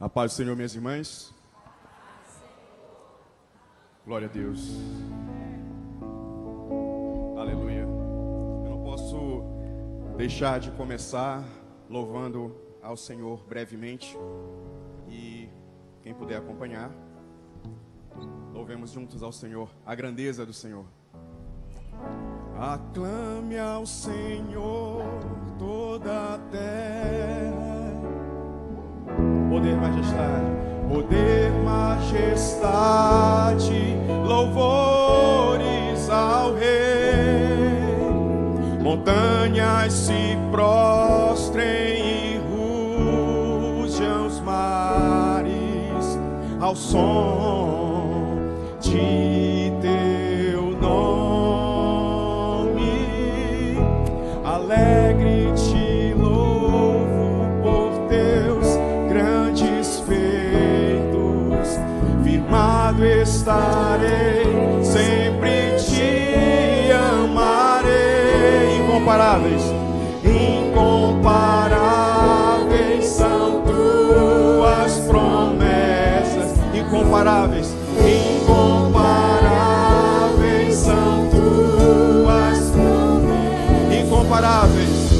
A paz do Senhor, minhas irmãs. Glória a Deus. Aleluia. Eu não posso deixar de começar louvando ao Senhor brevemente. E quem puder acompanhar, louvemos juntos ao Senhor, a grandeza do Senhor. Aclame ao Senhor toda a terra. Poder, majestade, louvores ao Rei. Montanhas se prostrem e rujam os mares ao som de teu nome. Alegre te louvo por teus grandes feitos, firmado estarei, sempre te amarei. Incomparáveis, incomparáveis são tuas promessas. Incomparáveis, incomparáveis são tuas promessas. Incomparáveis.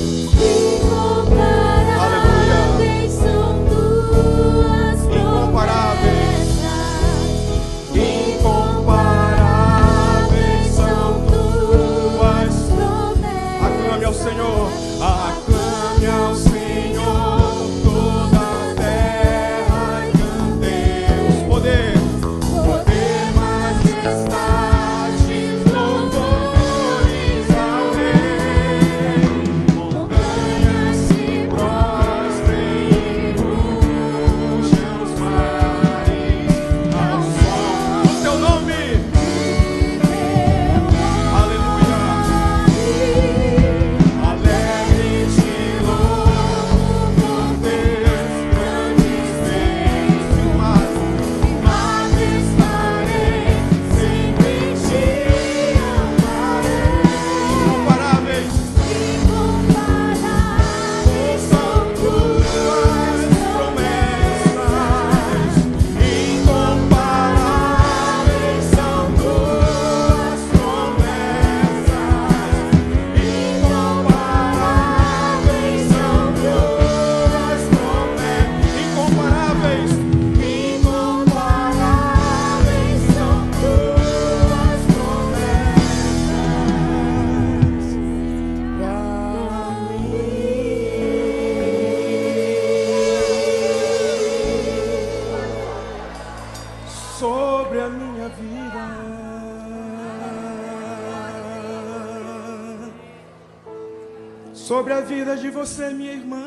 Sobre a vida de você, minha irmã,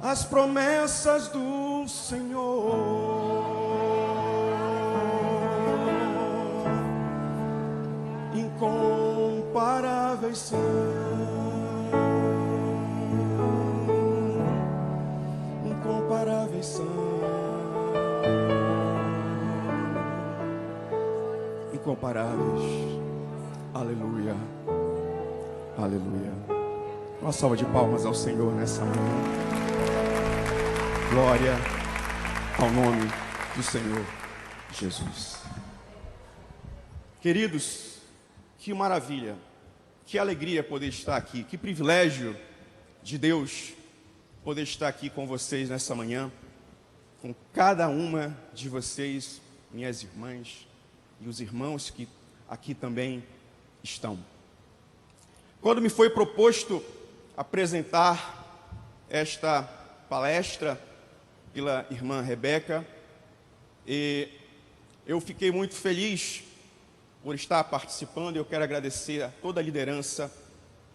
as promessas do Senhor incomparáveis são, incomparáveis são. Incomparáveis. Aleluia. Aleluia. Uma salva de palmas ao Senhor nessa manhã. Glória ao nome do Senhor Jesus. Queridos, que maravilha, que alegria poder estar aqui, que privilégio de Deus poder estar aqui com vocês nessa manhã, com cada uma de vocês, minhas irmãs e os irmãos que aqui também estão. Quando me foi proposto apresentar esta palestra pela irmã Rebeca, eu fiquei muito feliz por estar participando. Eu quero agradecer a toda a liderança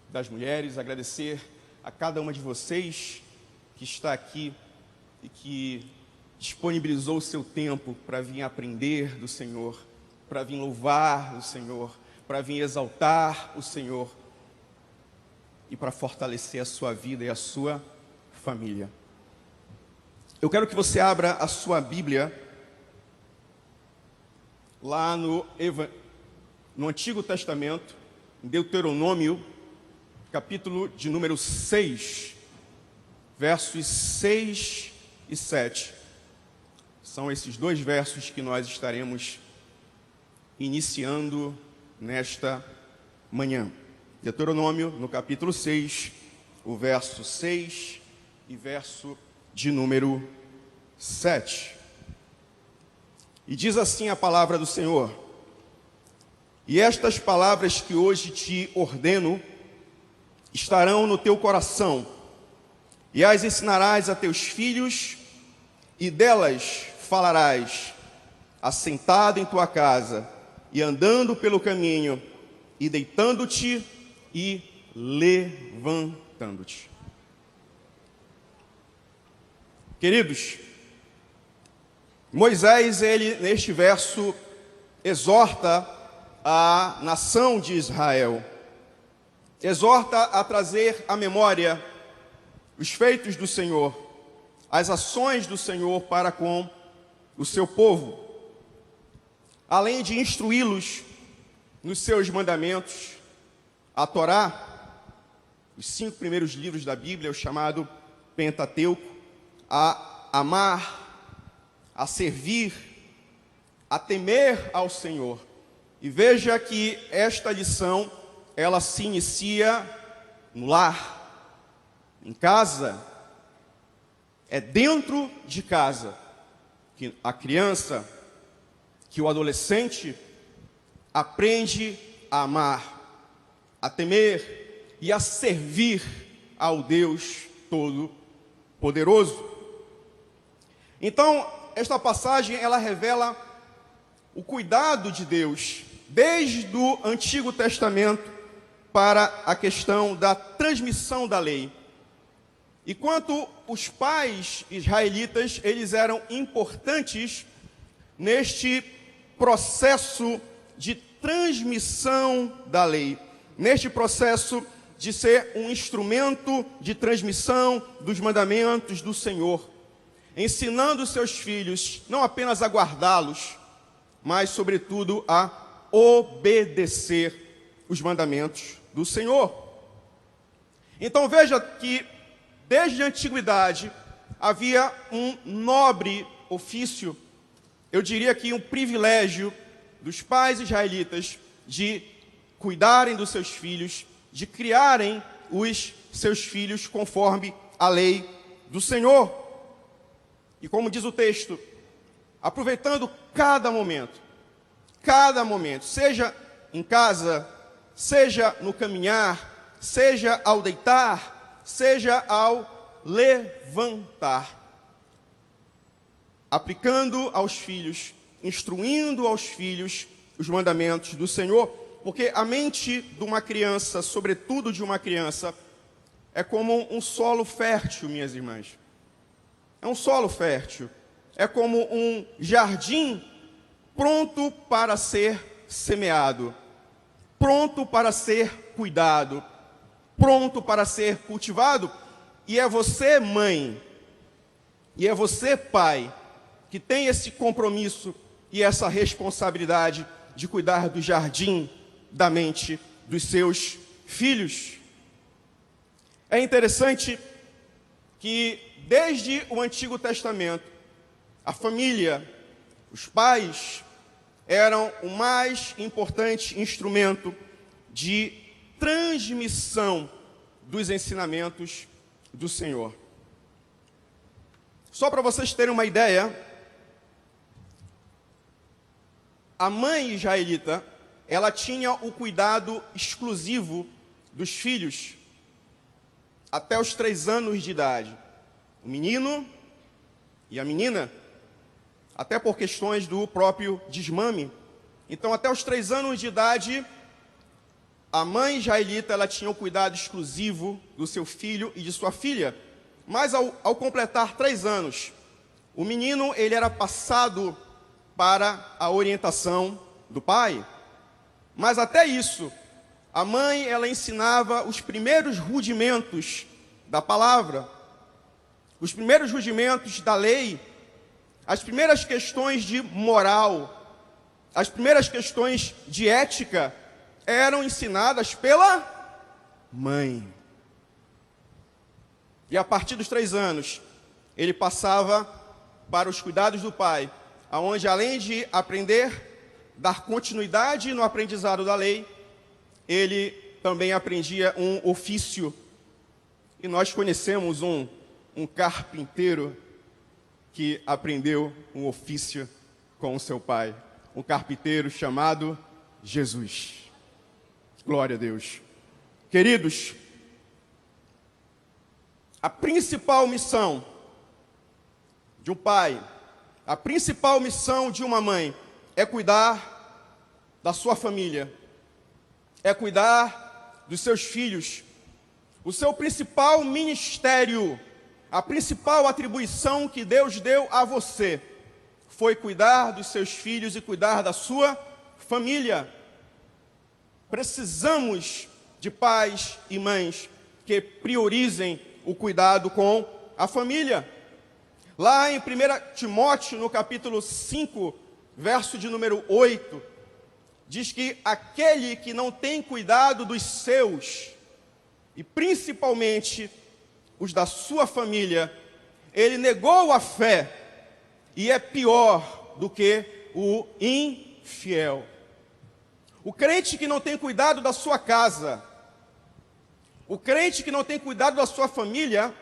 das mulheres, agradecer a cada uma de vocês que está aqui e que disponibilizou o seu tempo para vir aprender do Senhor, para vir louvar o Senhor, para vir exaltar o Senhor e para fortalecer a sua vida e a sua família. Eu quero que você abra a sua Bíblia lá no Antigo Testamento, em Deuteronômio, capítulo de número 6, versos 6 e 7. São esses dois versos que nós estaremos iniciando nesta manhã. Deuteronômio, no capítulo 6, o verso 6 e verso de número 7. E diz assim a palavra do Senhor: E estas palavras que hoje te ordeno estarão no teu coração, e as ensinarás a teus filhos, e delas falarás, assentado em tua casa, e andando pelo caminho, e deitando-te e levantando-te. Queridos, Moisés, ele neste verso exorta a nação de Israel, exorta a trazer à memória os feitos do Senhor, as ações do Senhor para com o seu povo, além de instruí-los nos seus mandamentos, a Torá, os 5 primeiros livros da Bíblia, o chamado Pentateuco, a amar, a servir, a temer ao Senhor. E veja que esta lição, ela se inicia no lar, em casa. É dentro de casa que a criança, que o adolescente aprende a amar, a temer e a servir ao Deus Todo-Poderoso. Então, esta passagem, ela revela o cuidado de Deus, desde o Antigo Testamento, para a questão da transmissão da lei. E quanto os pais israelitas, eles eram importantes neste processo de transmissão da lei, neste processo de ser um instrumento de transmissão dos mandamentos do Senhor, ensinando seus filhos não apenas a guardá-los, mas sobretudo a obedecer os mandamentos do Senhor. Então veja que desde a antiguidade havia um nobre ofício, eu diria que um privilégio dos pais israelitas de cuidarem dos seus filhos, de criarem os seus filhos conforme a lei do Senhor. E como diz o texto, aproveitando cada momento, seja em casa, seja no caminhar, seja ao deitar, seja ao levantar, aplicando aos filhos, instruindo aos filhos os mandamentos do Senhor, porque a mente de uma criança, sobretudo de uma criança, é como um solo fértil, minhas irmãs. É um solo fértil, é como um jardim pronto para ser semeado, pronto para ser cuidado, pronto para ser cultivado. E é você, mãe, e é você, pai, que tem esse compromisso e essa responsabilidade de cuidar do jardim da mente dos seus filhos. É interessante que desde o Antigo Testamento, a família, os pais, eram o mais importante instrumento de transmissão dos ensinamentos do Senhor. Só para vocês terem uma ideia, a mãe israelita, ela tinha o cuidado exclusivo dos filhos até os 3 anos de idade. O menino e a menina, até por questões do próprio desmame. Então, até os 3 anos de idade, a mãe israelita, ela tinha o cuidado exclusivo do seu filho e de sua filha. Mas ao completar 3 anos, o menino, ele era passado para a orientação do pai. Mas até isso, a mãe, ela ensinava os primeiros rudimentos da palavra, os primeiros rudimentos da lei, as primeiras questões de moral, as primeiras questões de ética eram ensinadas pela mãe. E a partir dos 3 anos, ele passava para os cuidados do pai, aonde além de aprender, dar continuidade no aprendizado da lei, ele também aprendia um ofício. E nós conhecemos um carpinteiro que aprendeu um ofício com o seu pai. Um carpinteiro chamado Jesus. Glória a Deus. Queridos, a principal missão de um pai, a principal missão de uma mãe é cuidar da sua família, é cuidar dos seus filhos. O seu principal ministério, a principal atribuição que Deus deu a você foi cuidar dos seus filhos e cuidar da sua família. Precisamos de pais e mães que priorizem o cuidado com a família. Lá em 1 Timóteo, no capítulo 5, verso de número 8, diz que aquele que não tem cuidado dos seus, e principalmente os da sua família, ele negou a fé e é pior do que o infiel. O crente que não tem cuidado da sua casa, o crente que não tem cuidado da sua família,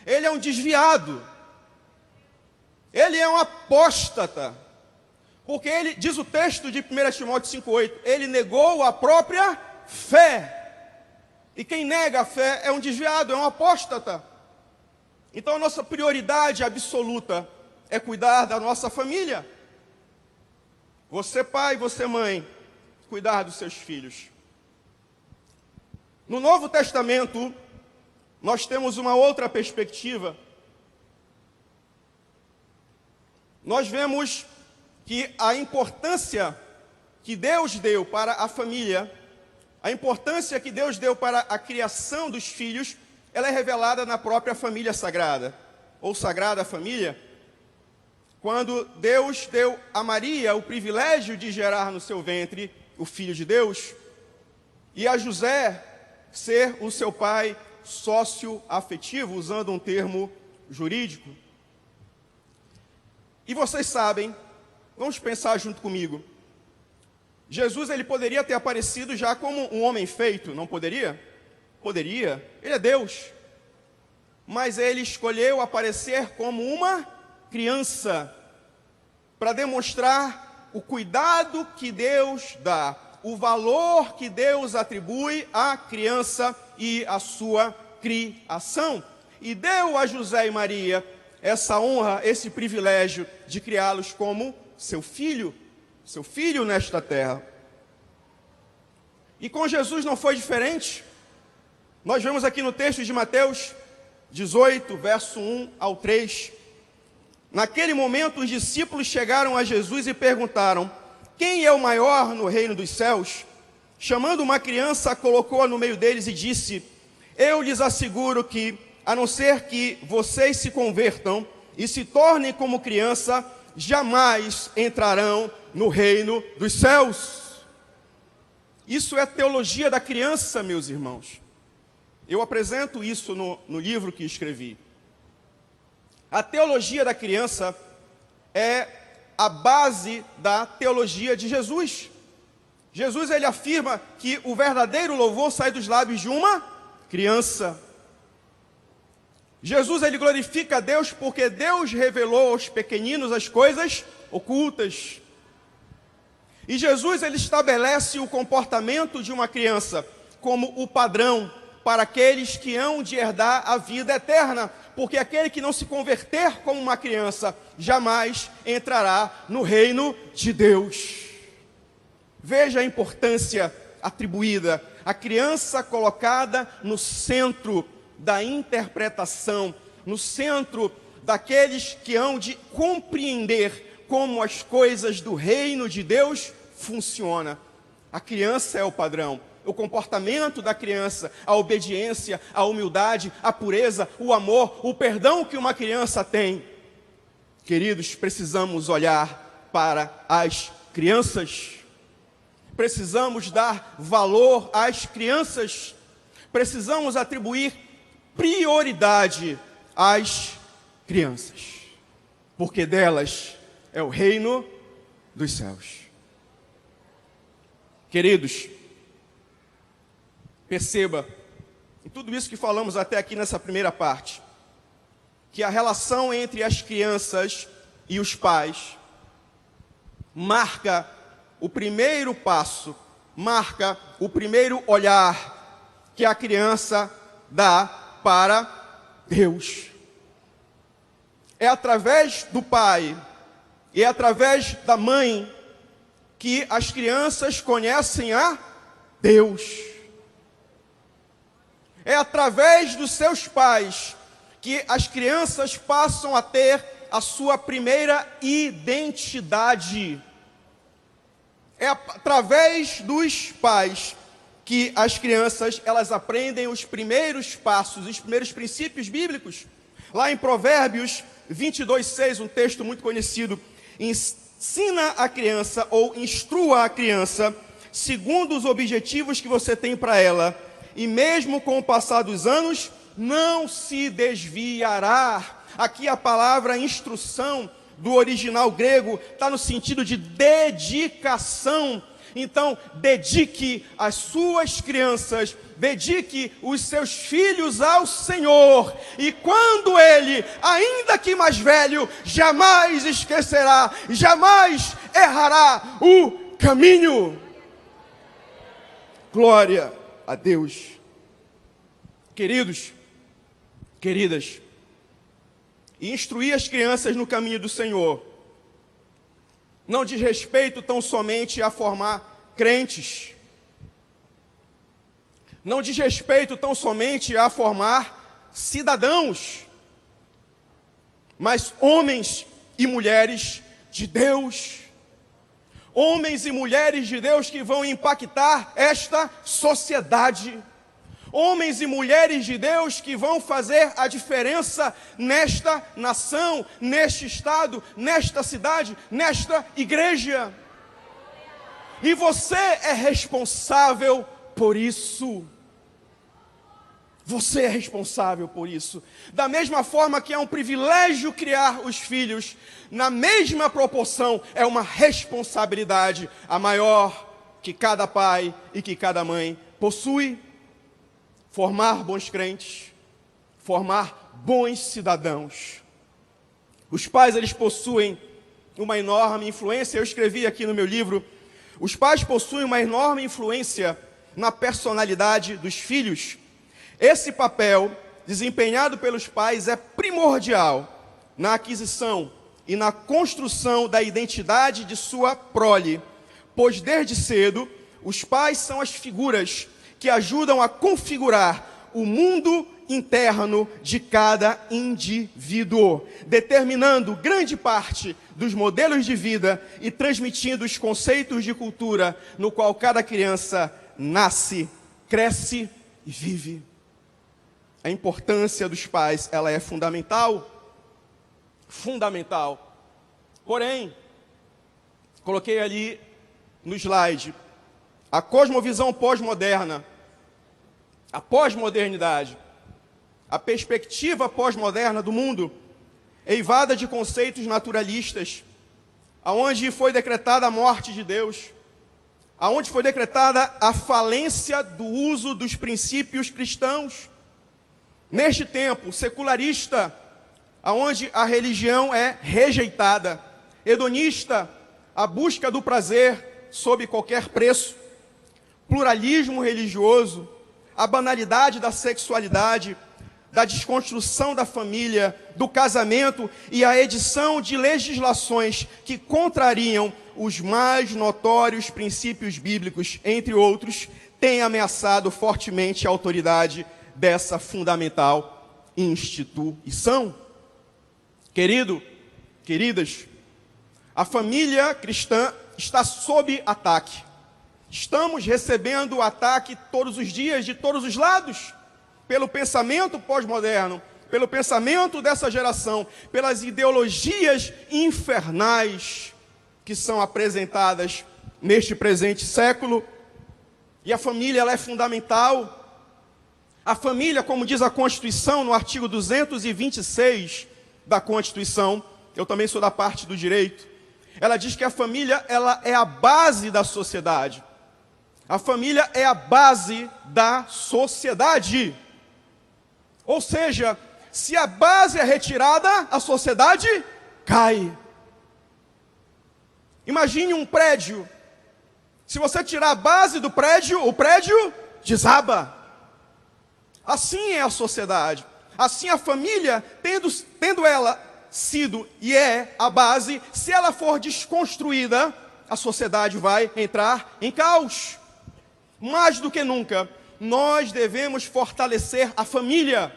ele é um desviado, ele é um apóstata, porque ele, diz o texto de 1 Timóteo 5,8, ele negou a própria fé. E quem nega a fé é um desviado, é um apóstata. Então a nossa prioridade absoluta é cuidar da nossa família. Você pai, você mãe, cuidar dos seus filhos. No Novo Testamento, nós temos uma outra perspectiva. Nós vemos que a importância que Deus deu para a família, a importância que Deus deu para a criação dos filhos, ela é revelada na própria família sagrada, ou Sagrada Família, quando Deus deu a Maria o privilégio de gerar no seu ventre o Filho de Deus, e a José ser o seu pai sócio-afetivo, usando um termo jurídico. E vocês sabem, vamos pensar junto comigo, Jesus ele poderia ter aparecido já como um homem feito, não poderia? Poderia, ele é Deus. Mas ele escolheu aparecer como uma criança, para demonstrar o cuidado que Deus dá, o valor que Deus atribui à criança e à sua criação. E deu a José e Maria essa honra, esse privilégio de criá-los como seu filho nesta terra. E com Jesus não foi diferente. Nós vemos aqui no texto de Mateus 18, verso 1 ao 3. Naquele momento, os discípulos chegaram a Jesus e perguntaram: quem é o maior no reino dos céus? Chamando uma criança, colocou-a no meio deles e disse: eu lhes asseguro que, a não ser que vocês se convertam e se tornem como criança, jamais entrarão no reino dos céus. Isso é teologia da criança, meus irmãos. Eu apresento isso no livro que escrevi. A teologia da criança é a base da teologia de Jesus. Jesus ele afirma que o verdadeiro louvor sai dos lábios de uma criança. Jesus ele glorifica a Deus porque Deus revelou aos pequeninos as coisas ocultas. E Jesus ele estabelece o comportamento de uma criança como o padrão para aqueles que hão de herdar a vida eterna, porque aquele que não se converter como uma criança jamais entrará no reino de Deus. Veja a importância atribuída, a criança colocada no centro da interpretação, no centro daqueles que hão de compreender como as coisas do reino de Deus funcionam. A criança é o padrão. O comportamento da criança, a obediência, a humildade, a pureza, o amor, o perdão que uma criança tem. Queridos, precisamos olhar para as crianças. Precisamos dar valor às crianças, Precisamos atribuir prioridade às crianças, porque delas é o reino dos céus. Queridos, perceba, em tudo isso que falamos até aqui nessa primeira parte, que a relação entre as crianças e os pais marca o primeiro passo, marca o primeiro olhar que a criança dá para Deus. É através do pai e é através da mãe que as crianças conhecem a Deus. É através dos seus pais que as crianças passam a ter a sua primeira identidade. É através dos pais que as crianças, elas aprendem os primeiros passos, os primeiros princípios bíblicos. Lá em Provérbios 22:6, um texto muito conhecido, ensina a criança ou instrua a criança segundo os objetivos que você tem para ela, e mesmo com o passar dos anos, não se desviará. Aqui a palavra instrução do original grego está no sentido de dedicação. Então, dedique as suas crianças, dedique os seus filhos ao Senhor, e quando ele, ainda que mais velho, jamais esquecerá, jamais errará o caminho. Glória a Deus. Queridos, queridas, instruir as crianças no caminho do Senhor não diz respeito tão somente a formar crentes, não diz respeito tão somente a formar cidadãos, mas homens e mulheres de Deus, homens e mulheres de Deus que vão impactar esta sociedade, homens e mulheres de Deus que vão fazer a diferença nesta nação, neste estado, nesta cidade, nesta igreja. E você é responsável por isso. Você é responsável por isso. Da mesma forma que é um privilégio criar os filhos, na mesma proporção é uma responsabilidade, a maior que cada pai e que cada mãe possui. Formar bons crentes, formar bons cidadãos. Os pais, eles possuem uma enorme influência. Eu escrevi aqui no meu livro, os pais possuem uma enorme influência na personalidade dos filhos. Esse papel desempenhado pelos pais é primordial na aquisição e na construção da identidade de sua prole, pois desde cedo os pais são as figuras que ajudam a configurar o mundo interno de cada indivíduo, determinando grande parte dos modelos de vida e transmitindo os conceitos de cultura no qual cada criança nasce, cresce e vive. A importância dos pais, ela é fundamental, fundamental. Porém, coloquei ali no slide, a cosmovisão pós-moderna, a pós-modernidade, a perspectiva pós-moderna do mundo, eivada de conceitos naturalistas, aonde foi decretada a morte de Deus, aonde foi decretada a falência do uso dos princípios cristãos. Neste tempo secularista, aonde a religião é rejeitada, hedonista, a busca do prazer sob qualquer preço, pluralismo religioso, a banalidade da sexualidade, da desconstrução da família, do casamento e a edição de legislações que contrariam os mais notórios princípios bíblicos, entre outros, têm ameaçado fortemente a autoridade dessa fundamental instituição. Querido, queridas, a família cristã está sob ataque. Estamos recebendo o ataque todos os dias, de todos os lados, pelo pensamento pós-moderno, pelo pensamento dessa geração, pelas ideologias infernais que são apresentadas neste presente século. E a família, ela é fundamental. A família, como diz a Constituição, no artigo 226 da Constituição, eu também sou da parte do direito, ela diz que a família, ela é a base da sociedade. A família é a base da sociedade. Ou seja, se a base é retirada, a sociedade cai. Imagine um prédio. Se você tirar a base do prédio, o prédio desaba. Assim é a sociedade. Assim a família, tendo ela sido e é a base, se ela for desconstruída, a sociedade vai entrar em caos. Mais do que nunca, nós devemos fortalecer a família.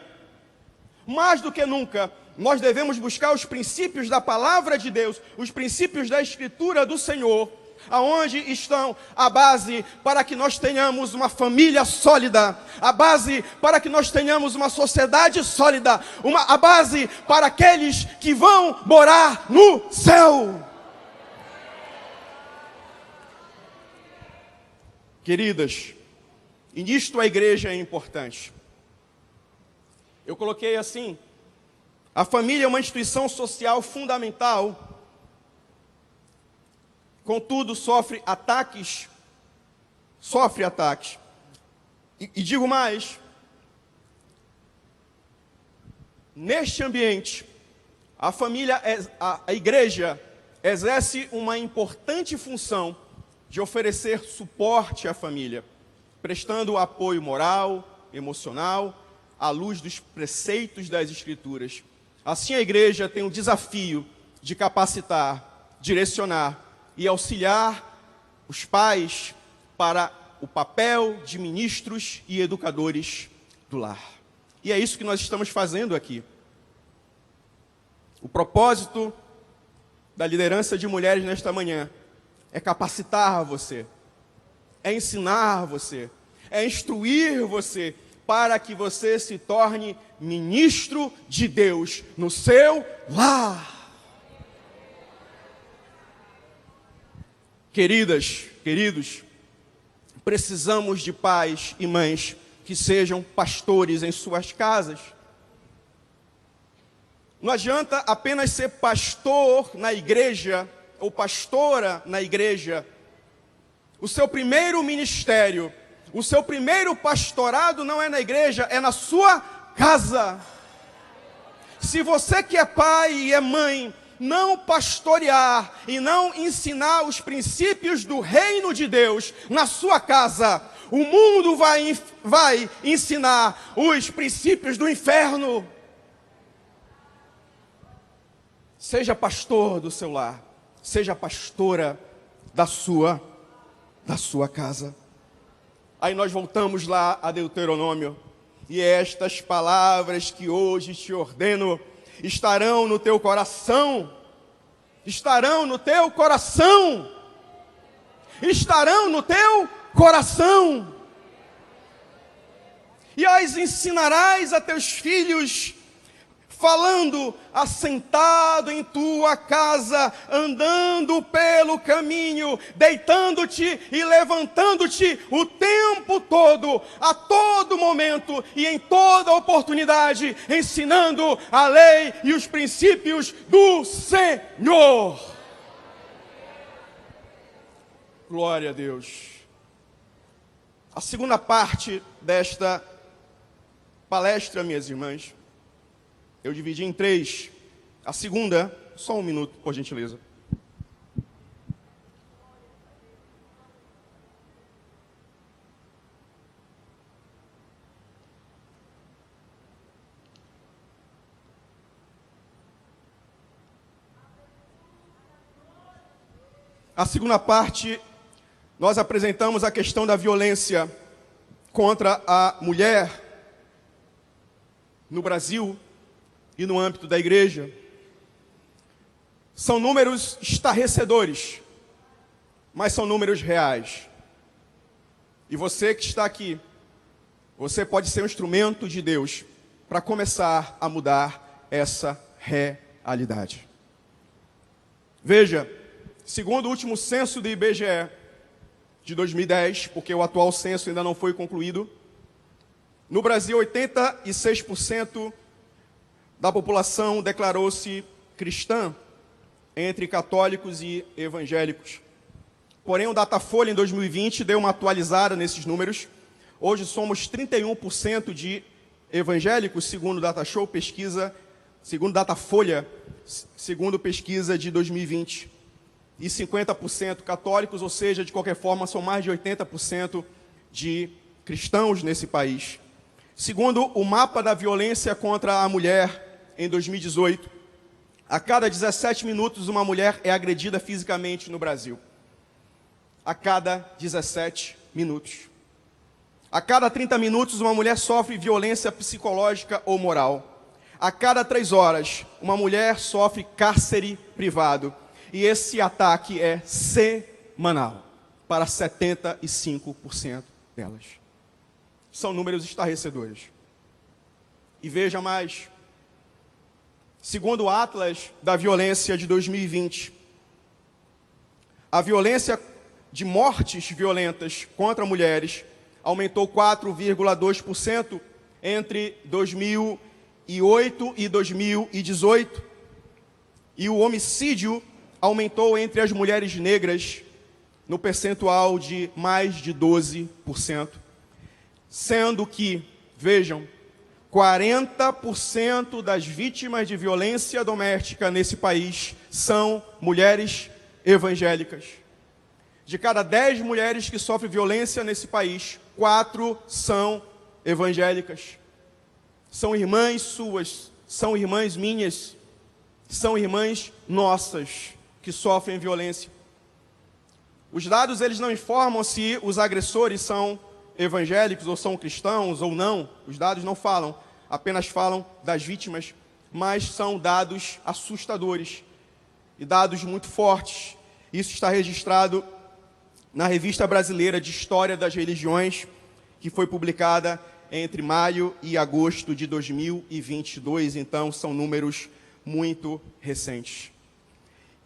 Mais do que nunca, nós devemos buscar os princípios da palavra de Deus, os princípios da Escritura do Senhor, aonde estão a base para que nós tenhamos uma família sólida, a base para que nós tenhamos uma sociedade sólida, a base para aqueles que vão morar no céu. Queridas, e nisto a igreja é importante. Eu coloquei assim: a família é uma instituição social fundamental, contudo sofre ataques. E digo mais, neste ambiente, a família, a igreja exerce uma importante função de oferecer suporte à família, prestando apoio moral, emocional, à luz dos preceitos das Escrituras. Assim a igreja tem o desafio de capacitar, direcionar e auxiliar os pais para o papel de ministros e educadores do lar. E é isso que nós estamos fazendo aqui. O propósito da liderança de mulheres nesta manhã é capacitar você, é ensinar você, é instruir você, para que você se torne ministro de Deus no seu lar. Queridas, queridos, precisamos de pais e mães que sejam pastores em suas casas. Não adianta apenas ser pastor na igreja, ou pastora na igreja. O seu primeiro ministério, o seu primeiro pastorado não é na igreja, é na sua casa. Se você que é pai e é mãe, não pastorear e não ensinar os princípios do reino de Deus na sua casa, o mundo vai ensinar os princípios do inferno. Seja pastor do seu lar, seja pastora da sua casa. Aí nós voltamos lá a Deuteronômio, e estas palavras que hoje te ordeno estarão no teu coração, estarão no teu coração, estarão no teu coração, e as ensinarás a teus filhos, falando assentado em tua casa, andando pelo caminho, deitando-te e levantando-te o tempo todo, a todo momento e em toda oportunidade, ensinando a lei e os princípios do Senhor. Glória a Deus. A segunda parte desta palestra, minhas irmãs, eu dividi em 3. A segunda, só um minuto, por gentileza. A segunda parte, nós apresentamos a questão da violência contra a mulher no Brasil e no âmbito da igreja. São números estarrecedores, mas são números reais. E você que está aqui, você pode ser um instrumento de Deus para começar a mudar essa realidade. Veja, segundo o último censo do IBGE de 2010, porque o atual censo ainda não foi concluído, No Brasil, 86% da população declarou-se cristã, entre católicos e evangélicos. Porém, o Datafolha, em 2020, deu uma atualizada nesses números. Hoje somos 31% de evangélicos, segundo o Datashow, pesquisa, segundo Datafolha, segundo pesquisa de 2020. E 50% católicos, ou seja, de qualquer forma, são mais de 80% de cristãos nesse país. Segundo o mapa da violência contra a mulher, em 2018, a cada 17 minutos uma mulher é agredida fisicamente no Brasil. A cada 17 minutos. A cada 30 minutos uma mulher sofre violência psicológica ou moral. A cada 3 horas uma mulher sofre cárcere privado. E esse ataque é semanal para 75% delas. São números estarrecedores. E veja mais. Segundo o Atlas da Violência de 2020, a violência de mortes violentas contra mulheres aumentou 4,2% entre 2008 e 2018, e o homicídio aumentou entre as mulheres negras no percentual de mais de 12%, sendo que, vejam, 40% das vítimas de violência doméstica nesse país são mulheres evangélicas. De cada 10 mulheres que sofrem violência nesse país, 4 são evangélicas. São irmãs suas, são irmãs minhas, são irmãs nossas que sofrem violência. Os dados, eles não informam se os agressores são evangélicos ou são cristãos ou não. Os dados não falam, apenas falam das vítimas, mas são dados assustadores e dados muito fortes. Isso está registrado na Revista Brasileira de História das Religiões, que foi publicada entre maio e agosto de 2022, então são números muito recentes.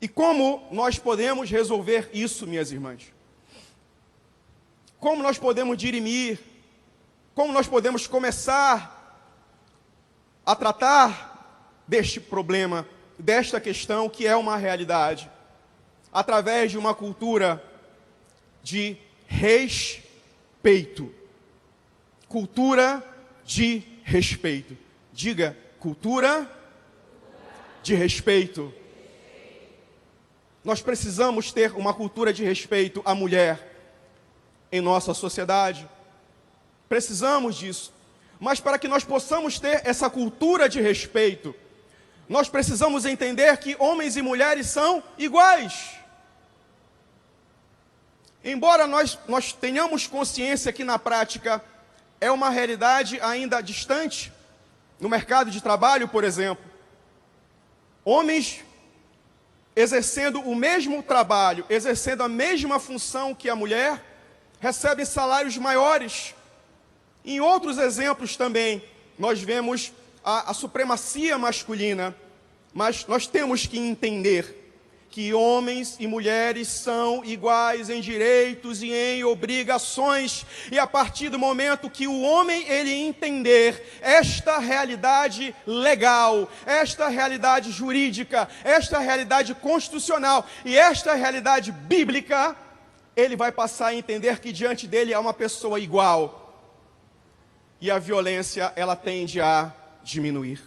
E como nós podemos resolver isso, minhas irmãs? Como nós podemos dirimir? Como nós podemos começar a tratar deste problema, desta questão que é uma realidade? Através de uma cultura de respeito. Cultura de respeito. Diga, cultura de respeito. Nós precisamos ter uma cultura de respeito à mulher em nossa sociedade. Precisamos disso. Mas para que nós possamos ter essa cultura de respeito, nós precisamos entender que homens e mulheres são iguais. Embora nós tenhamos consciência que na prática é uma realidade ainda distante, no mercado de trabalho, por exemplo, homens exercendo o mesmo trabalho, exercendo a mesma função que a mulher, recebem salários maiores. Em outros exemplos também, nós vemos a supremacia masculina, mas nós temos que entender que homens e mulheres são iguais em direitos e em obrigações, e a partir do momento que o homem ele entender esta realidade legal, esta realidade jurídica, esta realidade constitucional e esta realidade bíblica, ele vai passar a entender que diante dele é uma pessoa igual, e a violência ela tende a diminuir.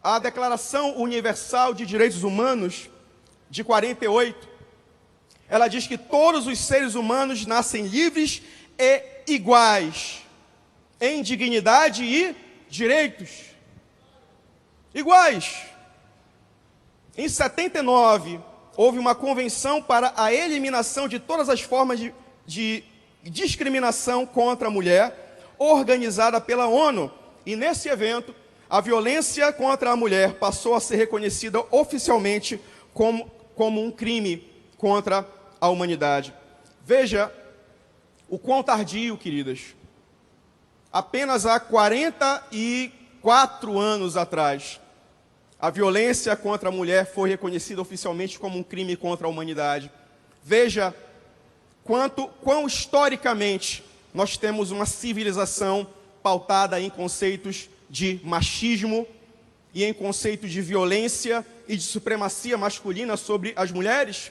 A Declaração Universal de Direitos Humanos de 48, ela diz que todos os seres humanos nascem livres e iguais, em dignidade e direitos. Iguais. Em 79, houve uma convenção para a eliminação de todas as formas de discriminação contra a mulher, organizada pela ONU. E nesse evento, a violência contra a mulher passou a ser reconhecida oficialmente como um crime contra a humanidade. Veja o quão tardio, queridas. Apenas há 44 anos atrás, a violência contra a mulher foi reconhecida oficialmente como um crime contra a humanidade. Veja quão historicamente nós temos uma civilização pautada em conceitos de machismo e em conceitos de violência e de supremacia masculina sobre as mulheres,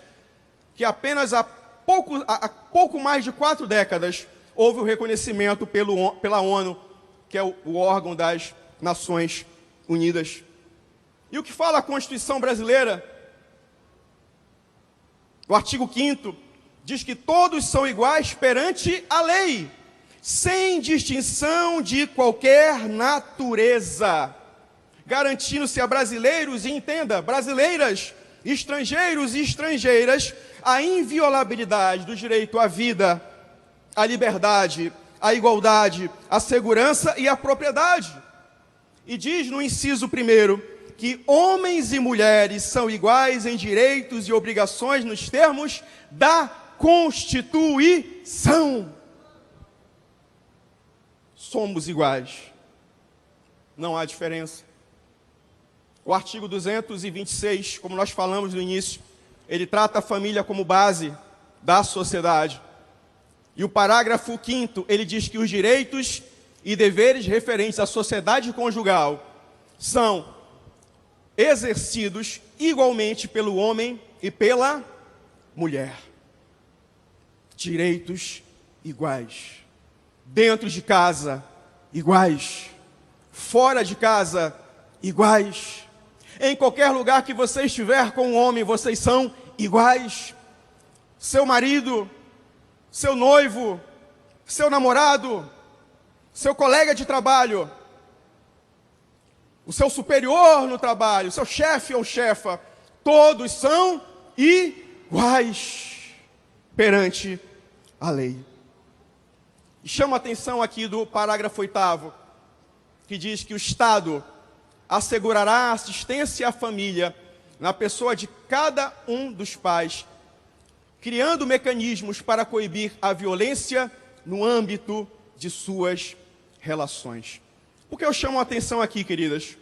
que apenas há pouco mais de 4 décadas houve o reconhecimento pela ONU, que é o órgão das Nações Unidas. E o que fala a Constituição brasileira? O artigo 5º diz que todos são iguais perante a lei, sem distinção de qualquer natureza, garantindo-se a brasileiros, e entenda, brasileiras, estrangeiros e estrangeiras, a inviolabilidade do direito à vida, à liberdade, à igualdade, à segurança e à propriedade. E diz no inciso 1º que homens e mulheres são iguais em direitos e obrigações nos termos da Constituição. Somos iguais. Não há diferença. O artigo 226, como nós falamos no início, ele trata a família como base da sociedade. E o parágrafo 5º, ele diz que os direitos e deveres referentes à sociedade conjugal são exercidos igualmente pelo homem e pela mulher. Direitos iguais. Dentro de casa, iguais. Fora de casa, iguais. Em qualquer lugar que você estiver com um homem, vocês são iguais. Seu marido, seu noivo, seu namorado, seu colega de trabalho, o seu superior no trabalho, o seu chefe ou chefa, todos são iguais perante a lei. E chama a atenção aqui do parágrafo 8º, que diz que o Estado assegurará assistência à família na pessoa de cada um dos pais, criando mecanismos para coibir a violência no âmbito de suas relações. Por que eu chamo a atenção aqui, queridas?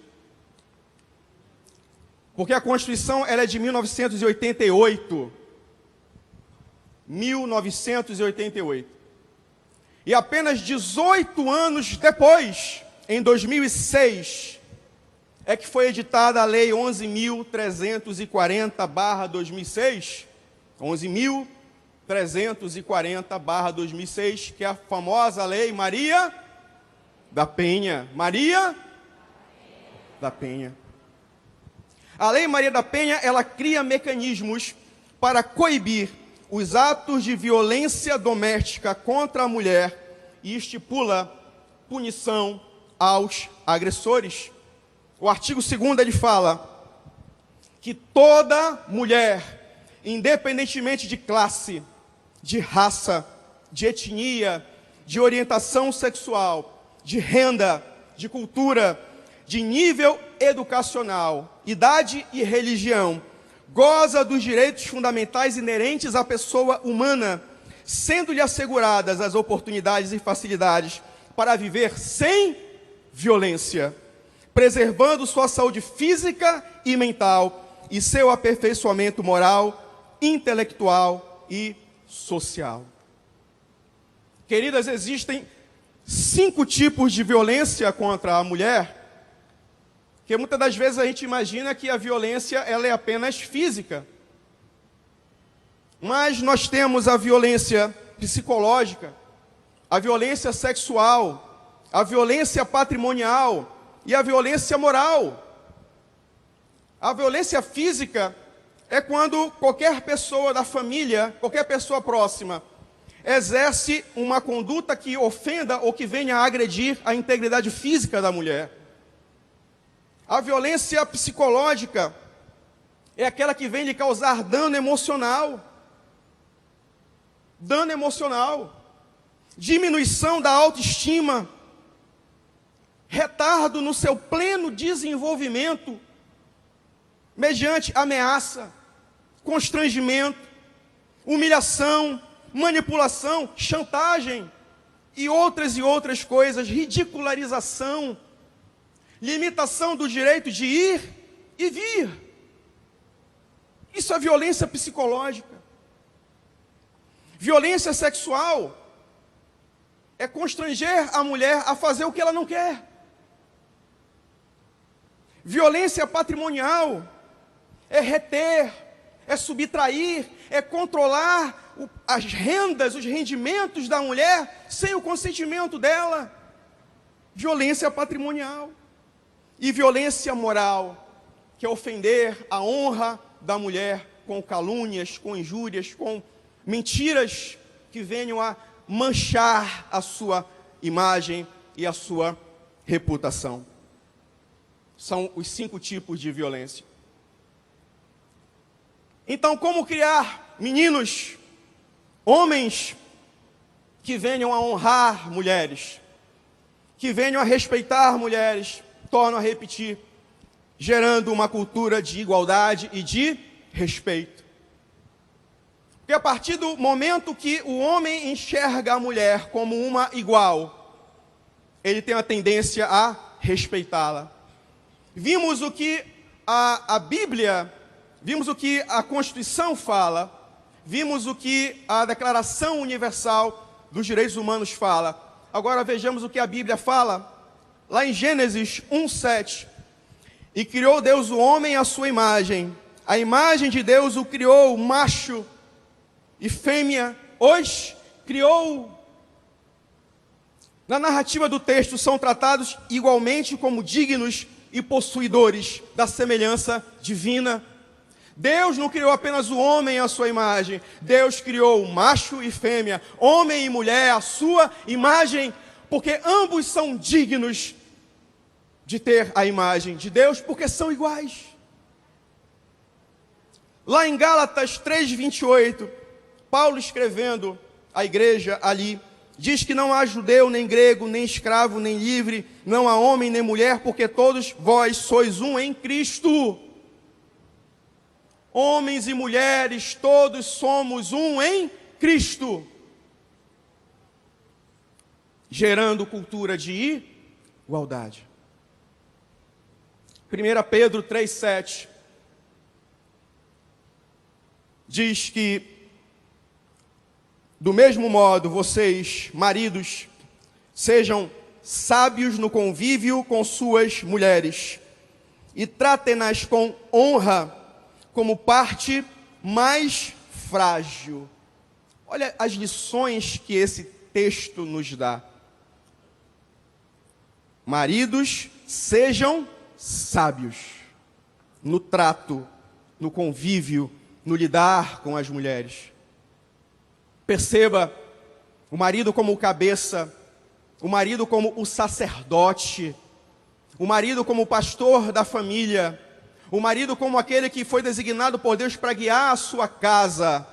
Porque a Constituição ela é de 1988. 1988. E apenas 18 anos depois, em 2006, é que foi editada a Lei 11.340/2006, 11.340/2006, que é a famosa Lei Maria da Penha. Maria da Penha. A Lei Maria da Penha, ela cria mecanismos para coibir os atos de violência doméstica contra a mulher e estipula punição aos agressores. O artigo 2º ele fala que toda mulher, independentemente de classe, de raça, de etnia, de orientação sexual, de renda, de cultura, de nível educacional, idade e religião, goza dos direitos fundamentais inerentes à pessoa humana, sendo-lhe asseguradas as oportunidades e facilidades para viver sem violência, preservando sua saúde física e mental e seu aperfeiçoamento moral, intelectual e social. Queridas, existem 5 tipos de violência contra a mulher, que muitas das vezes a gente imagina que a violência ela é apenas física. Mas nós temos a violência psicológica, a violência sexual, a violência patrimonial e a violência moral. A violência física é quando qualquer pessoa da família, qualquer pessoa próxima, exerce uma conduta que ofenda ou que venha a agredir a integridade física da mulher. A violência psicológica é aquela que vem lhe causar dano emocional. Dano emocional, diminuição da autoestima, retardo no seu pleno desenvolvimento, mediante ameaça, constrangimento, humilhação, manipulação, chantagem e outras coisas, ridicularização, limitação do direito de ir e vir. Isso é violência psicológica. Violência sexual é constranger a mulher a fazer o que ela não quer. Violência patrimonial é reter, é subtrair, é controlar as rendas, os rendimentos da mulher sem o consentimento dela. Violência patrimonial. E violência moral, que é ofender a honra da mulher com calúnias, com injúrias, com mentiras que venham a manchar a sua imagem e a sua reputação. São os 5 tipos de violência. Então, como criar meninos, homens que venham a honrar mulheres, que venham a respeitar mulheres, torno a repetir, gerando uma cultura de igualdade e de respeito. Porque a partir do momento que o homem enxerga a mulher como uma igual, ele tem a tendência a respeitá-la. Vimos o que a Bíblia, vimos o que a Constituição fala, vimos o que a Declaração Universal dos Direitos Humanos fala. Agora vejamos o que a Bíblia fala, lá em Gênesis 1:7. E criou Deus o homem à sua imagem, a imagem de Deus o criou, macho e fêmea, os criou. Na narrativa do texto são tratados igualmente como dignos e possuidores da semelhança divina. Deus não criou apenas o homem à sua imagem, Deus criou macho e fêmea, homem e mulher à sua imagem, porque ambos são dignos de ter a imagem de Deus, porque são iguais. Lá em Gálatas 3:28, Paulo escrevendo à igreja ali, diz que não há judeu, nem grego, nem escravo, nem livre, não há homem, nem mulher, porque todos vós sois um em Cristo. Homens e mulheres, todos somos um em Cristo. Gerando cultura de igualdade. 1 Pedro 3:7 diz que, do mesmo modo, vocês, maridos, sejam sábios no convívio com suas mulheres e tratem-nas com honra como parte mais frágil. Olha as lições que esse texto nos dá. Maridos, sejam sábios no trato, no convívio, no lidar com as mulheres. Perceba o marido como o cabeça, o marido como o sacerdote, o marido como o pastor da família, o marido como aquele que foi designado por Deus para guiar a sua casa.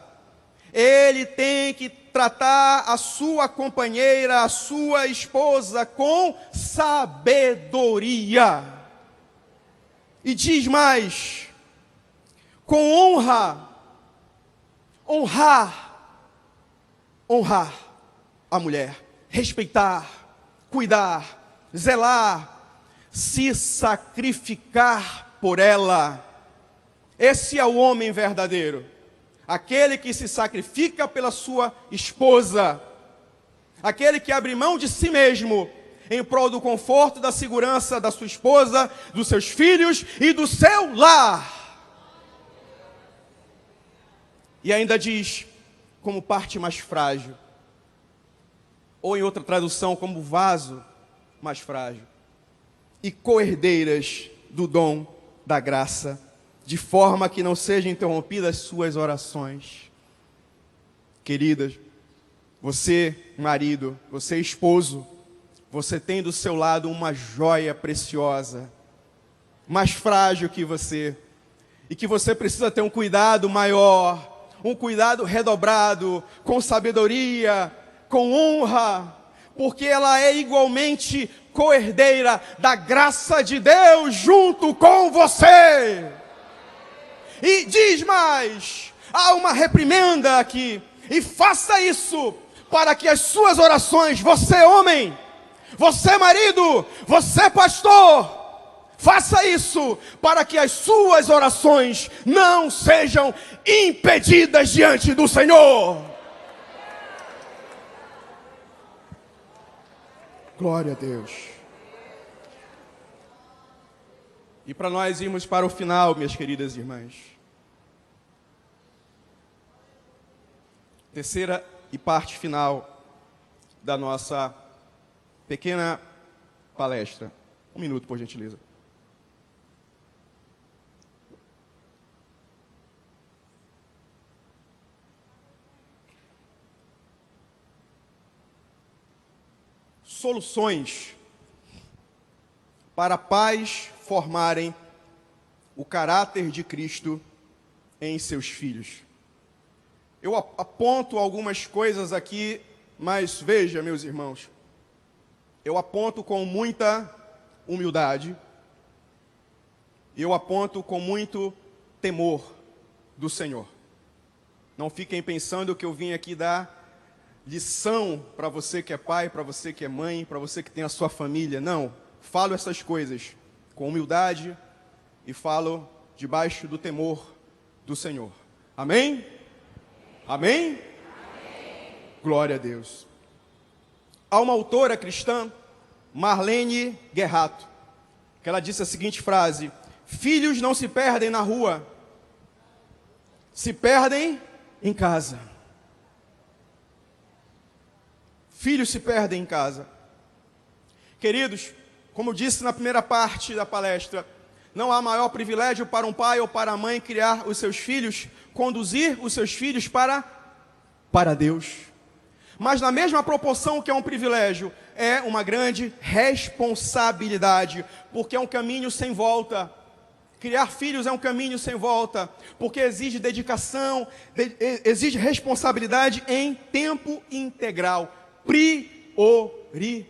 Ele tem que tratar a sua companheira, a sua esposa com sabedoria. E diz mais, com honra, honrar a mulher, respeitar, cuidar, zelar, se sacrificar por ela. Esse é o homem verdadeiro, aquele que se sacrifica pela sua esposa, aquele que abre mão de si mesmo em prol do conforto, da segurança da sua esposa, dos seus filhos e do seu lar. E ainda diz, como parte mais frágil, ou em outra tradução, como vaso mais frágil, e co-herdeiras do dom da graça, de forma que não sejam interrompidas suas orações. Queridas, você, marido, você, esposo, você tem do seu lado uma joia preciosa, mais frágil que você, e que você precisa ter um cuidado maior, um cuidado redobrado, com sabedoria, com honra, porque ela é igualmente co-herdeira da graça de Deus junto com você. E diz mais, há uma reprimenda aqui, e faça isso para que as suas orações, você homem, você marido, você pastor, faça isso para que as suas orações não sejam impedidas diante do Senhor. Glória a Deus. E para nós irmos para o final, minhas queridas irmãs. Terceira e parte final da nossa pequena palestra. 1 minuto, por gentileza. Soluções para pais formarem o caráter de Cristo em seus filhos. Eu aponto algumas coisas aqui, mas veja, meus irmãos, eu aponto com muita humildade, eu aponto com muito temor do Senhor. Não fiquem pensando que eu vim aqui dar lição para você que é pai, para você que é mãe, para você que tem a sua família. Não, falo essas coisas com humildade e falo debaixo do temor do Senhor. Amém? Amém? Amém? Glória a Deus. Há uma autora cristã, Marlene Guerrato, que ela disse a seguinte frase: filhos não se perdem na rua, se perdem em casa. Filhos se perdem em casa. Queridos, como eu disse na primeira parte da palestra, não há maior privilégio para um pai ou para a mãe criar os seus filhos, conduzir os seus filhos para Deus. Mas na mesma proporção que é um privilégio, é uma grande responsabilidade, porque é um caminho sem volta. Criar filhos é um caminho sem volta, porque exige dedicação, exige responsabilidade em tempo integral. Prioridade.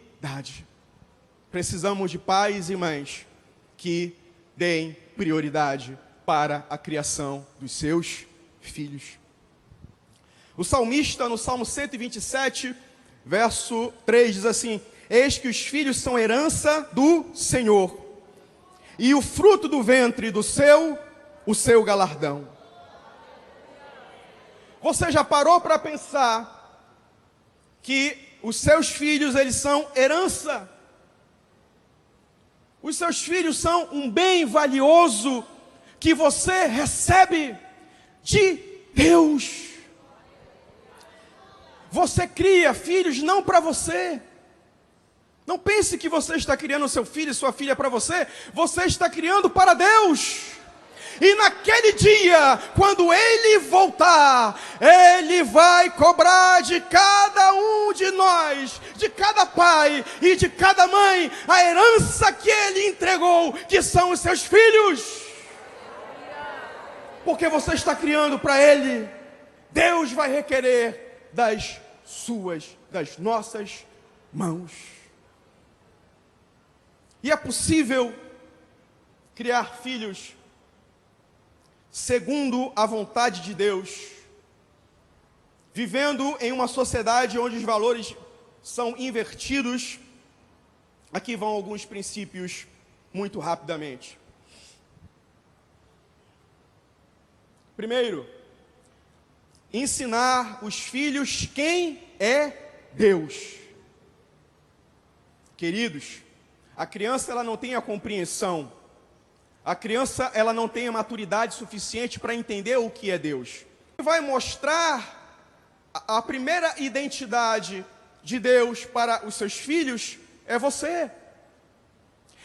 Precisamos de pais e mães que deem prioridade para a criação dos seus filhos. O salmista, no Salmo 127, verso 3, diz assim: eis que os filhos são herança do Senhor, e o fruto do ventre do o seu galardão. Você já parou para pensar que os seus filhos, eles são herança? Os seus filhos são um bem valioso que você recebe de Deus. Você cria filhos não para você. Não pense que você está criando seu filho e sua filha para você. Você está criando para Deus. E naquele dia, quando Ele voltar, Ele vai cobrar de cada um de nós, de cada pai e de cada mãe, a herança que Ele entregou, que são os seus filhos. Porque você está criando para Ele. Deus vai requerer das nossas mãos. E é possível criar filhos segundo a vontade de Deus, vivendo em uma sociedade onde os valores são invertidos. Aqui vão alguns princípios muito rapidamente. Primeiro, ensinar os filhos quem é Deus. Queridos, a criança ela não tem a compreensão, a criança ela não tem a maturidade suficiente para entender o que é Deus. Vai mostrar a primeira identidade de Deus para os seus filhos é você.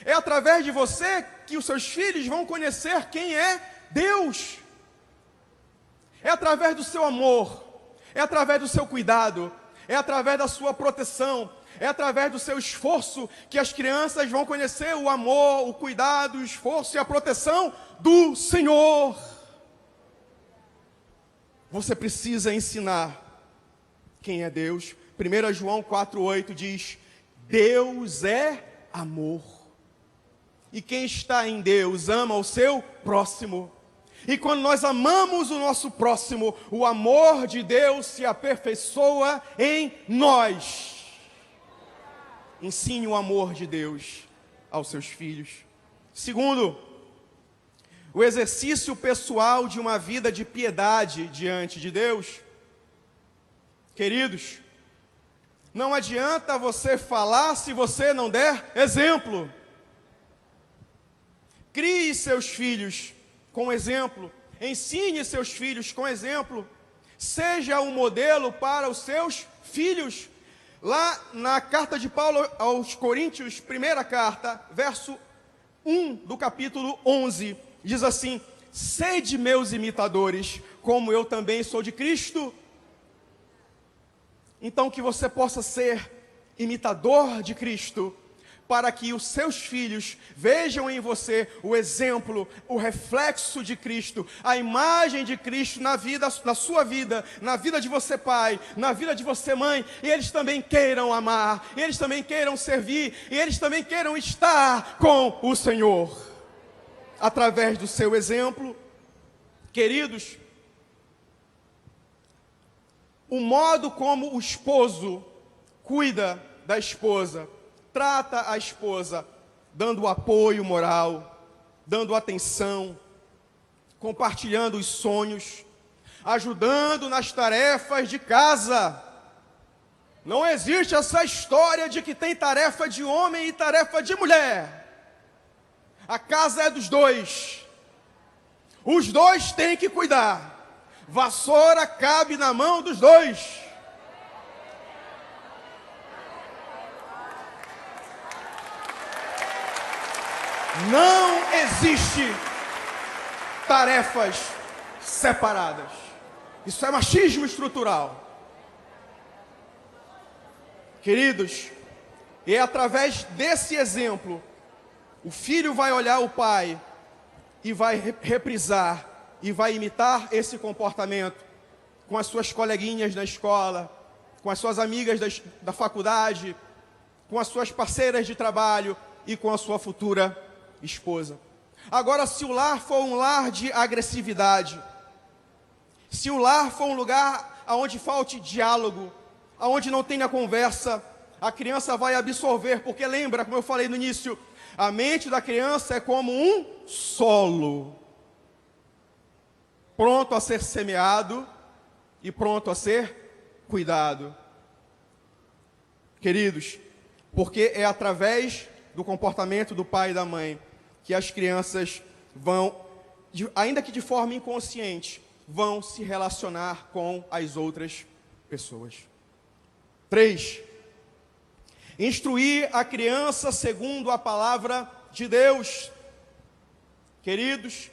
É através de você que os seus filhos vão conhecer quem é Deus. É através do seu amor, é através do seu cuidado, é através da sua proteção, é através do seu esforço que as crianças vão conhecer o amor, o cuidado, o esforço e a proteção do Senhor. Você precisa ensinar quem é Deus. 1 João 4,8 diz: Deus é amor. E quem está em Deus ama o seu próximo. E quando nós amamos o nosso próximo, o amor de Deus se aperfeiçoa em nós. Ensine o amor de Deus aos seus filhos. Segundo, o exercício pessoal de uma vida de piedade diante de Deus. Queridos, Não adianta você falar se você não der exemplo. Crie seus filhos com exemplo. Ensine seus filhos com exemplo. Seja um modelo para os seus filhos. Lá na carta de Paulo aos Coríntios, primeira carta, verso 1 do capítulo 11, diz assim: sede meus imitadores, como eu também sou de Cristo. Então que você possa ser imitador de Cristo, para que os seus filhos vejam em você o exemplo, o reflexo de Cristo, a imagem de Cristo na sua vida, na vida de você pai, na vida de você mãe, e eles também queiram amar, e eles também queiram servir, e eles também queiram estar com o Senhor, através do seu exemplo. Queridos, o modo como o esposo cuida da esposa, trata a esposa, dando apoio moral, dando atenção, compartilhando os sonhos, ajudando nas tarefas de casa. Não existe essa história de que tem tarefa de homem e tarefa de mulher. A casa é dos dois. Os dois têm que cuidar. Vassoura cabe na mão dos dois. Não existe tarefas separadas. Isso é machismo estrutural. Queridos, é através desse exemplo, o filho vai olhar o pai e vai reprisar e vai imitar esse comportamento com as suas coleguinhas na escola, com as suas amigas da faculdade, com as suas parceiras de trabalho e com a sua futura esposa. Agora, se o lar for um lar de agressividade, se o lar for um lugar onde falte diálogo, onde não tenha conversa, a criança vai absorver, porque lembra, como eu falei no início, a mente da criança é como um solo, pronto a ser semeado e pronto a ser cuidado. Queridos, porque é através do comportamento do pai e da mãe que as crianças vão, ainda que de forma inconsciente, vão se relacionar com as outras pessoas. 3. Instruir a criança segundo a palavra de Deus. Queridos,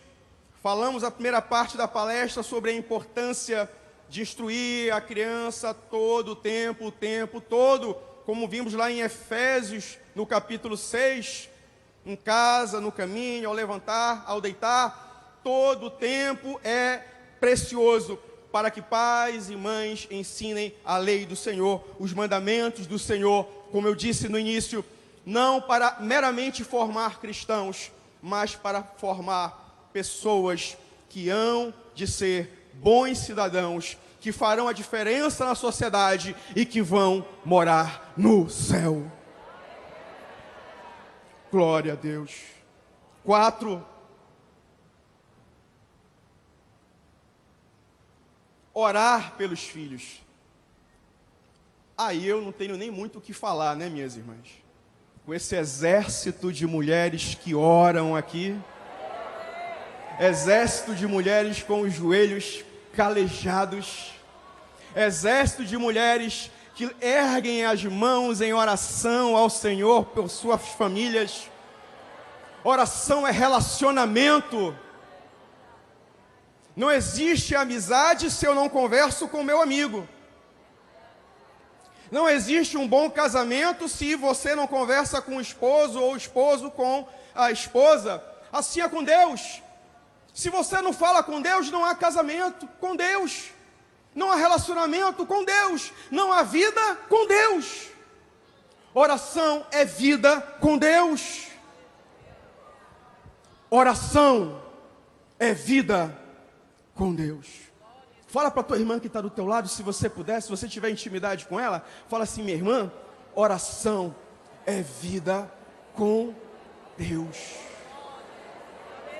falamos a primeira parte da palestra sobre a importância de instruir a criança todo o tempo todo, como vimos lá em Efésios, no capítulo 6, em casa, no caminho, ao levantar, ao deitar, todo o tempo é precioso para que pais e mães ensinem a lei do Senhor, os mandamentos do Senhor, como eu disse no início, não para meramente formar cristãos, mas para formar pessoas que hão de ser bons cidadãos, que farão a diferença na sociedade e que vão morar no céu. Glória a Deus. 4. Orar pelos filhos. Aí eu não tenho nem muito o que falar, né, minhas irmãs? Com esse exército de mulheres que oram aqui, exército de mulheres com os joelhos calejados, exército de mulheres que erguem as mãos em oração ao Senhor por suas famílias. Oração é relacionamento. Não existe amizade se eu não converso com meu amigo. Não existe um bom casamento se você não conversa com o esposo ou o esposo com a esposa. Assim é com Deus. Se você não fala com Deus, não há casamento com Deus. Não há relacionamento com Deus. Não há vida com Deus. Oração é vida com Deus. Oração é vida com Deus. Fala para a tua irmã que está do teu lado, se você puder, se você tiver intimidade com ela, fala assim: minha irmã, oração é vida com Deus.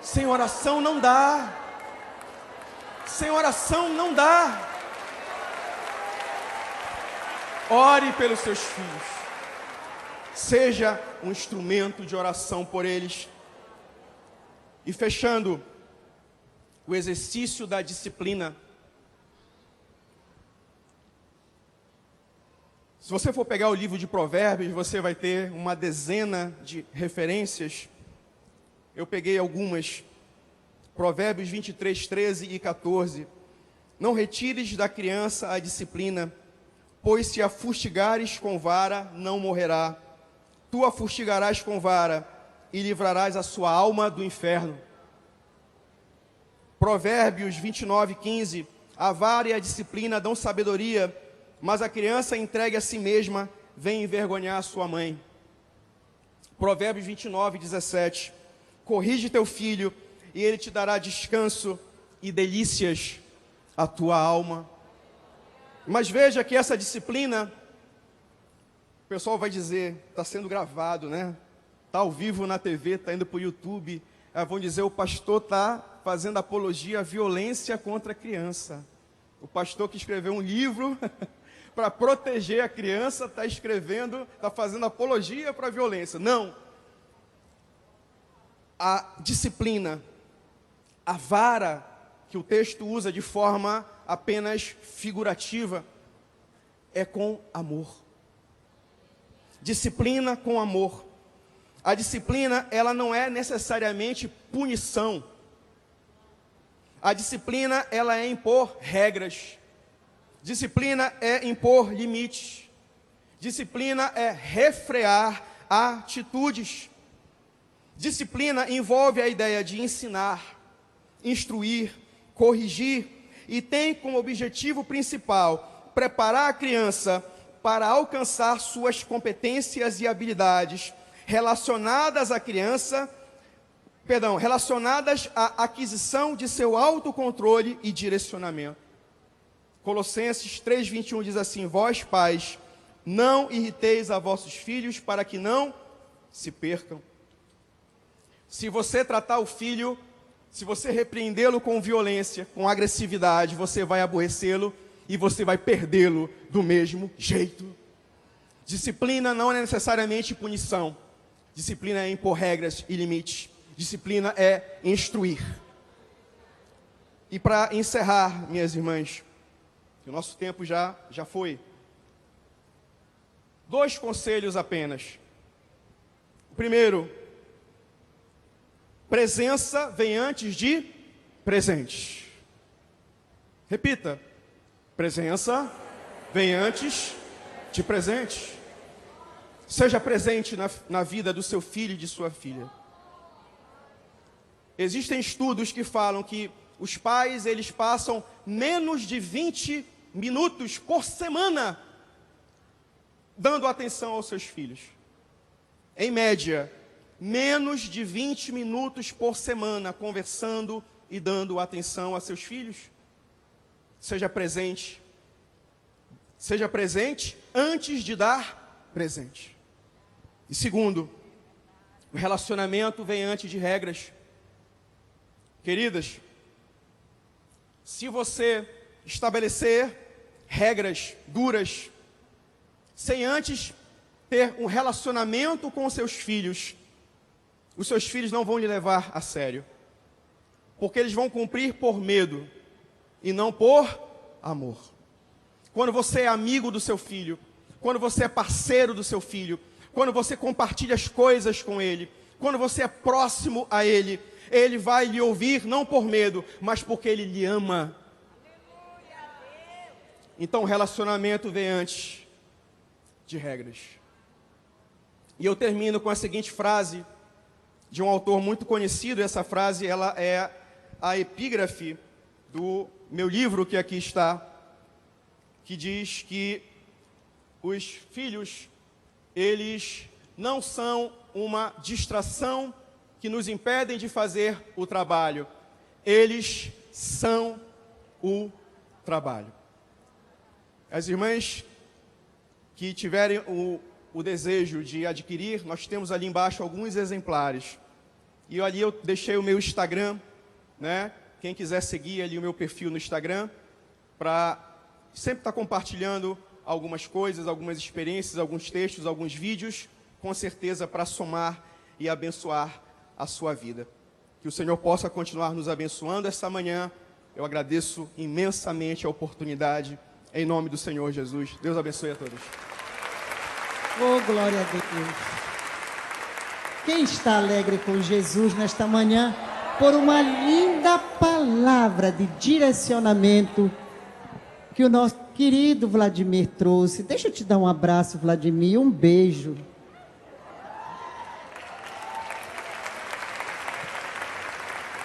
Sem oração não dá. Sem oração não dá. Ore pelos seus filhos. Seja um instrumento de oração por eles. E fechando, o exercício da disciplina. Se você for pegar o livro de Provérbios, você vai ter uma dezena de referências. Eu peguei algumas. Provérbios 23, 13 e 14. Não retires da criança a disciplina, pois se a fustigares com vara, não morrerá. Tu a fustigarás com vara e livrarás a sua alma do inferno. Provérbios 29, 15. A vara e a disciplina dão sabedoria, mas a criança entregue a si mesma vem envergonhar a sua mãe. Provérbios 29, 17. Corrige teu filho, e ele te dará descanso e delícias à tua alma. Mas veja que essa disciplina, o pessoal vai dizer, está sendo gravado, né? Está ao vivo na TV, está indo para o YouTube. Vão dizer, o pastor está fazendo apologia à violência contra a criança. O pastor que escreveu um livro para proteger a criança, está fazendo apologia para a violência. Não. A disciplina, a vara que o texto usa de forma apenas figurativa, é com amor. Disciplina com amor. A disciplina, ela não é necessariamente punição. A disciplina, ela é impor regras. Disciplina é impor limites. Disciplina é refrear atitudes. Disciplina envolve a ideia de ensinar, instruir, corrigir e tem como objetivo principal preparar a criança para alcançar suas competências e habilidades relacionadas à aquisição de seu autocontrole e direcionamento. Colossenses 3:21 diz assim: vós, pais, não irriteis a vossos filhos para que não se percam. Se você tratar o filho, se você repreendê-lo com violência, com agressividade, você vai aborrecê-lo e você vai perdê-lo do mesmo jeito. Disciplina não é necessariamente punição. Disciplina é impor regras e limites. Disciplina é instruir. E para encerrar, minhas irmãs, que o nosso tempo já foi. 2 conselhos apenas. O primeiro, presença vem antes de presente. Repita. Presença vem antes de presente. Seja presente na vida do seu filho e de sua filha. Existem estudos que falam que os pais, eles passam menos de 20 minutos por semana dando atenção aos seus filhos. Em média, menos de 20 minutos por semana conversando e dando atenção a seus filhos. Seja presente. Seja presente antes de dar presente. E segundo, o relacionamento vem antes de regras. Queridas, se você estabelecer regras duras, sem antes ter um relacionamento com os seus filhos não vão lhe levar a sério. Porque eles vão cumprir por medo e não por amor. Quando você é amigo do seu filho, quando você é parceiro do seu filho, quando você compartilha as coisas com ele, quando você é próximo a ele, ele vai lhe ouvir não por medo, mas porque ele lhe ama. Então o relacionamento vem antes de regras. E eu termino com a seguinte frase de um autor muito conhecido. Essa frase, ela é a epígrafe do meu livro que aqui está, que diz que os filhos, eles não são uma distração que nos impedem de fazer o trabalho. Eles são o trabalho. As irmãs que tiverem o desejo de adquirir, nós temos ali embaixo alguns exemplares. E ali eu deixei o meu Instagram, né? Quem quiser seguir ali o meu perfil no Instagram, para sempre estar compartilhando algumas coisas, algumas experiências, alguns textos, alguns vídeos, com certeza para somar e abençoar a sua vida. Que o Senhor possa continuar nos abençoando esta manhã. Eu agradeço imensamente a oportunidade, em nome do Senhor Jesus. Deus abençoe a todos. Oh, glória a Deus. Quem está alegre com Jesus nesta manhã, por uma linda palavra de direcionamento que o nosso querido Vladimir trouxe. Deixa eu te dar um abraço, Vladimir, um beijo.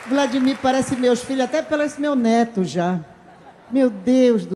Vladimir parece meus filhos, até parece meu neto já. Meu Deus do